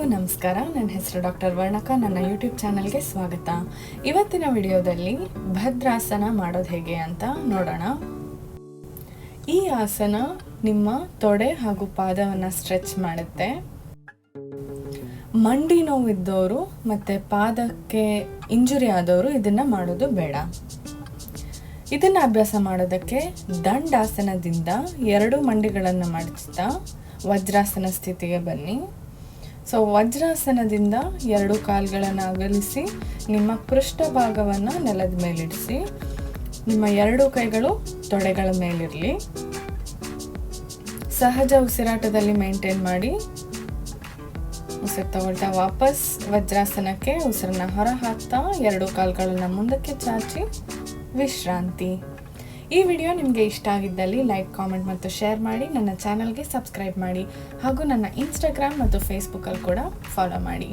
ಎಲ್ಲರಿಗೂ ನಮಸ್ಕಾರ. ನನ್ನ ಹೆಸರು ಡಾಕ್ಟರ್ ವರ್ಣಕ. ನನ್ನ ಯೂಟ್ಯೂಬ್ ಚಾನಲ್ಗೆ ಸ್ವಾಗತ. ಇವತ್ತಿನ ವಿಡಿಯೋದಲ್ಲಿ ಭದ್ರಾಸನ ಮಾಡೋದು ಹೇಗೆ ಅಂತ ನೋಡೋಣ. ಈ ಆಸನ ನಿಮ್ಮ ತೊಡೆ ಹಾಗೂ ಪಾದವನ್ನು ಸ್ಟ್ರೆಚ್ ಮಾಡುತ್ತೆ. ಮಂಡಿ ನೋವಿದ್ದವರು ಮತ್ತು ಪಾದಕ್ಕೆ ಇಂಜುರಿ ಆದವರು ಇದನ್ನು ಮಾಡೋದು ಬೇಡ. ಇದನ್ನು ಅಭ್ಯಾಸ ಮಾಡೋದಕ್ಕೆ ದಂಡಾಸನದಿಂದ 2 ಮಂಡಿಗಳನ್ನು ಮಡಚ್ತಾ ವಜ್ರಾಸನ ಸ್ಥಿತಿಗೆ ಬನ್ನಿ. ಸೊ ವಜ್ರಾಸನದಿಂದ 2 ಕಾಲುಗಳನ್ನು ಅಗಲಿಸಿ ನಿಮ್ಮ ಪೃಷ್ಠಭಾಗವನ್ನು ನೆಲದ ಮೇಲಿಡಿಸಿ. ನಿಮ್ಮ 2 ಕೈಗಳು ತೊಡೆಗಳ ಮೇಲಿರಲಿ. ಸಹಜ ಉಸಿರಾಟದಲ್ಲಿ ಮೇಂಟೈನ್ ಮಾಡಿ. ಉಸಿರು ತಗೊಳ್ತಾ ವಾಪಸ್ ವಜ್ರಾಸನಕ್ಕೆ ಉಸಿರನ್ನ ಹೊರ ಹಾಕ್ತಾ 2 ಕಾಲುಗಳನ್ನು ಮುಂದಕ್ಕೆ ಚಾಚಿ ವಿಶ್ರಾಂತಿ. ಈ ವಿಡಿಯೋ ನಿಮಗೆ ಇಷ್ಟ ಆಗಿದ್ದಲ್ಲಿ ಲೈಕ್, ಕಾಮೆಂಟ್ ಮತ್ತು ಶೇರ್ ಮಾಡಿ. ನನ್ನ ಚಾನಲ್ಗೆ ಸಬ್ಸ್ಕ್ರೈಬ್ ಮಾಡಿ ಹಾಗೂ ನನ್ನ ಇನ್ಸ್ಟಾಗ್ರಾಮ್ ಮತ್ತು ಫೇಸ್ಬುಕ್ಕಲ್ಲಿ ಕೂಡ ಫಾಲೋ ಮಾಡಿ.